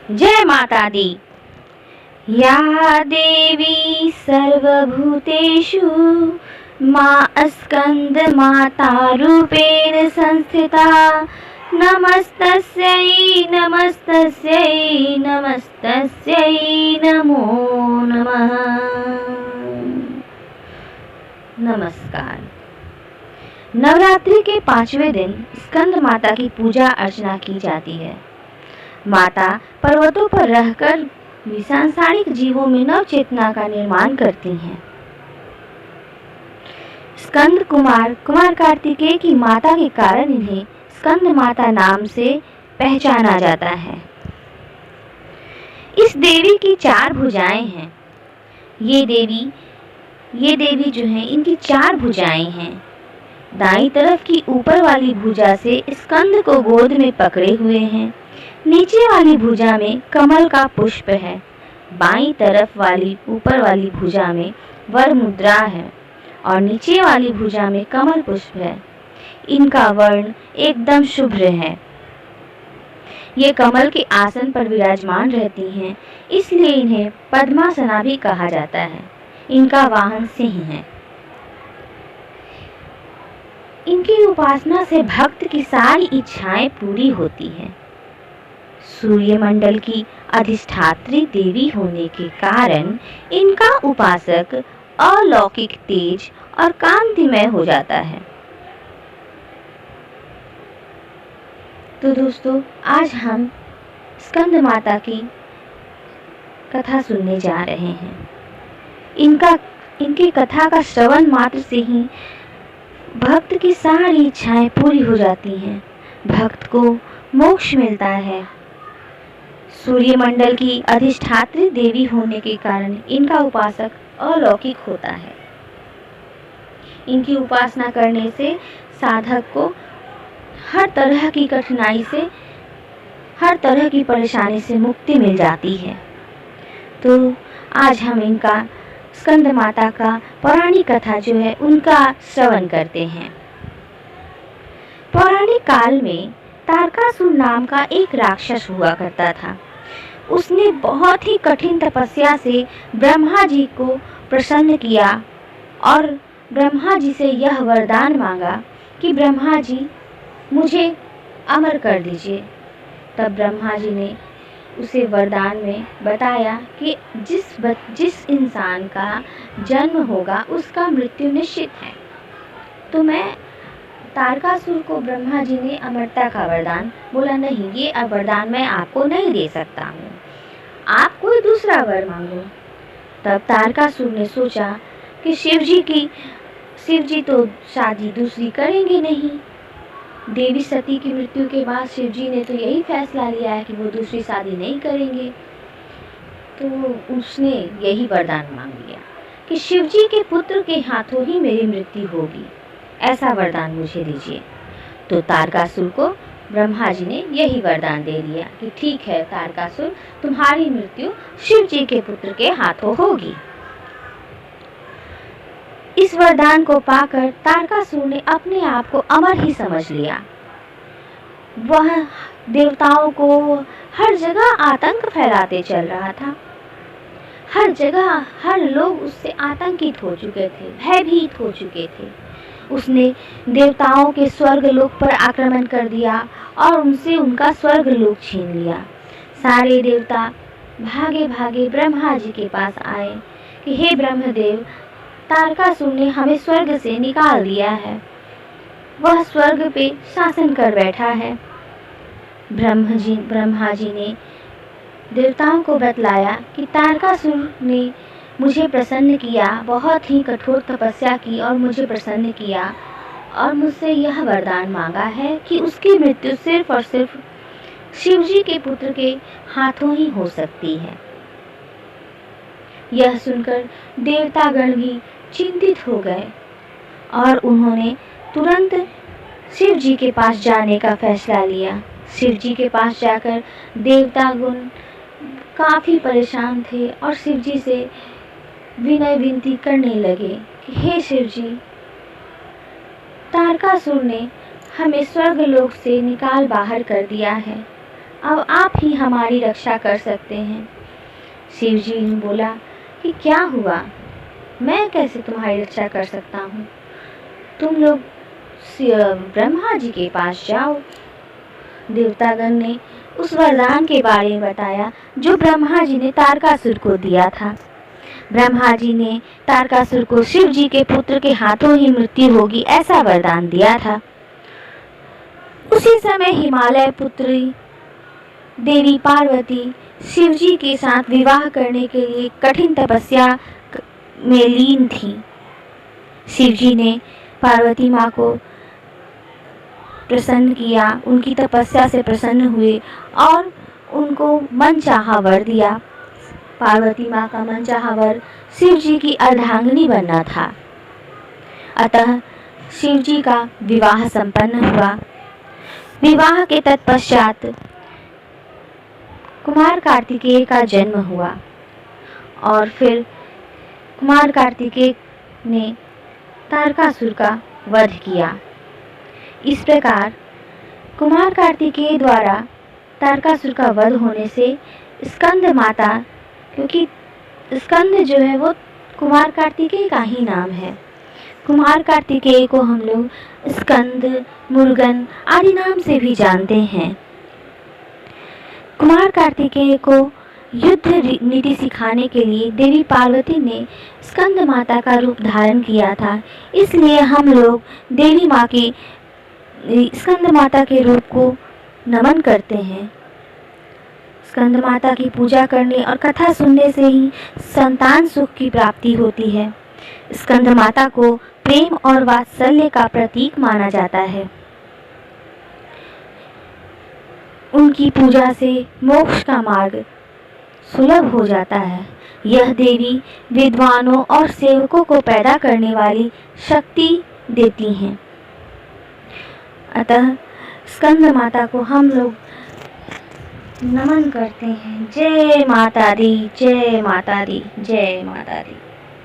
जय माता दी। या देवी सर्वभूतेषु मां स्कंद माता रूपेण संस्थिता। नमस्तस्यै नमस्तस्यै नमस्तस्यै नमो नमः। नमस्कार। नवरात्रि के 5वें दिन स्कंद माता की पूजा अर्चना की जाती है। माता पर्वतों पर रहकर भी सांसारिक जीवों में नव चेतना का निर्माण करती हैं। स्कंद कुमार कार्तिकेय की माता के कारण इन्हें स्कंद माता नाम से पहचाना जाता है। इस देवी की 4 भुजाएं हैं। ये देवी जो है, इनकी 4 भुजाएं हैं। दाईं तरफ की ऊपर वाली भुजा से स्कंद को गोद में पकड़े हुए हैं। नीचे वाली भुजा में कमल का पुष्प है। बाईं तरफ वाली ऊपर वाली भुजा में वर मुद्रा है और नीचे वाली भुजा में कमल पुष्प है। इनका वर्ण एकदम शुभ्र है। ये कमल के आसन पर विराजमान रहती हैं, इसलिए इन्हें पद्मासना भी कहा जाता है। इनका वाहन सिंह है। इनकी उपासना से भक्त की सारी इच्छाएं पूरी होती हैं। सूर्यमंडल की अधिष्ठात्री देवी होने के कारण इनका उपासक अलौकिक तेज और कांतिमय हो जाता है। तो दोस्तों, आज हम स्कंद माता की कथा सुनने जा रहे हैं। इनकी कथा का श्रवण मात्र से ही भक्त की सारी इच्छाएं पूरी हो जाती हैं। भक्त को मोक्ष मिलता है। सूर्यमंडल की अधिष्ठात्री देवी होने के कारण इनका उपासक अलौकिक होता है। इनकी उपासना करने से साधक को हर तरह की कठिनाई से, हर तरह की परेशानी से मुक्ति मिल जाती है। तो आज हम इनका स्कंद माता का पौराणिक कथा जो है उनका श्रवण करते हैं। पौराणिक काल में तारकासुर नाम का एक राक्षस हुआ करता था। उसने बहुत ही कठिन तपस्या से ब्रह्मा जी को प्रसन्न किया और ब्रह्मा जी से यह वरदान मांगा कि ब्रह्मा जी मुझे अमर कर दीजिए। तब ब्रह्मा जी ने उसे वरदान में बताया कि जिस इंसान का जन्म होगा उसका मृत्यु निश्चित है। तो तारकासुर को ब्रह्मा जी ने अमरता का वरदान बोला, नहीं, ये वरदान मैं आपको नहीं दे सकता हूँ, आप कोई दूसरा वर मांगो। तब तारकासुर ने सोचा कि शिव जी तो शादी दूसरी करेंगे नहीं। देवी सती की मृत्यु के बाद शिव जी ने तो यही फैसला लिया है कि वो दूसरी शादी नहीं करेंगे। तो उसने यही वरदान मांग लिया कि शिव जी के पुत्र के हाथों ही मेरी मृत्यु होगी, ऐसा वरदान मुझे दीजिए। तो तारकासुर को ब्रह्मा जी ने यही वरदान दे दिया कि ठीक है तारकासुर, तुम्हारी मृत्यु शिव जी के पुत्र के हाथों होगी। इस वरदान को पाकर तारकासुर ने अपने आप को अमर ही समझ लिया। वह देवताओं को हर जगह आतंक फैलाते चल रहा था। हर जगह हर लोग उससे आतंकित हो चुके थे, भयभीत हो चुके थे। उसने देवताओं के स्वर्ग लोक पर आक्रमण कर दिया और उनसे उनका स्वर्ग लोक छीन लिया। सारे देवता भागे भागे ब्रह्मा जी के पास आए कि हे ब्रह्मदेव, तारकासुर ने हमें स्वर्ग से निकाल दिया है, वह स्वर्ग पे शासन कर बैठा है। ब्रह्मा जी ने देवताओं को बतलाया कि तारकासुर ने मुझे प्रसन्न किया, बहुत ही कठोर तपस्या की और मुझे प्रसन्न किया और मुझसे यह वरदान मांगा है कि उसकी मृत्यु सिर्फ और सिर्फ शिवजी के पुत्र के हाथों ही हो सकती है। यह सुनकर देवतागण भी चिंतित हो गए और उन्होंने तुरंत शिव जी के पास जाने का फैसला लिया। शिव जी के पास जाकर देवतागण काफ़ी परेशान थे और शिव जी से विनय विनती करने लगे कि हे शिव जी, तारकासुर ने हमें स्वर्ग लोक से निकाल बाहर कर दिया है, अब आप ही हमारी रक्षा कर सकते हैं। शिव जी ने बोला कि क्या हुआ, मैं कैसे तुम्हारी रक्षा कर सकता हूँ, तुम लोग ब्रह्मा जी के पास जाओ। देवतागण ने उस वरदान के बारे में बताया जो ब्रह्मा जी ने तारकासुर को दिया था। ब्रह्मा जी ने तारकासुर को शिव जी के पुत्र के हाथों ही मृत्यु होगी ऐसा वरदान दिया था। उसी समय हिमालय पुत्री देवी पार्वती शिव जी के साथ विवाह करने के लिए कठिन तपस्या में लीन थी। शिव जी ने पार्वती माँ को प्रसन्न किया, उनकी तपस्या से प्रसन्न हुए और उनको मनचाहा वर दिया। पार्वती माँ का मनचाहा वर शिव जी की अर्धांगिनी बनना था। अतः शिव जी का विवाह संपन्न हुआ। विवाह के तत्पश्चात कुमार कार्तिकेय का जन्म हुआ और फिर कुमार कार्तिकेय ने तारकासुर का वध किया। इस प्रकार कुमार कार्तिकेय द्वारा तारकासुर का वध होने से स्कंद माता, क्योंकि स्कंद जो है वो कुमार कार्तिकेय का ही नाम है, कुमार कार्तिकेय को हम लोग स्कंद, मुर्गन आदि नाम से भी जानते हैं। कुमार कार्तिकेय को युद्ध नीति सिखाने के लिए देवी पार्वती ने स्कंद माता का रूप धारण किया था। इसलिए हम लोग देवी माँ की स्कंद माता के रूप को नमन करते हैं। स्कंद माता की पूजा करने और कथा सुनने से ही संतान सुख की प्राप्ति होती है। स्कंद माता को प्रेम और वात्सल्य का प्रतीक माना जाता है। उनकी पूजा से मोक्ष का मार्ग सुलभ हो जाता है। यह देवी विद्वानों और सेवकों को पैदा करने वाली शक्ति देती हैं। अतः स्कंद माता को हम लोग नमन करते हैं। जय माता दी, जय माता दी, जय माता दी।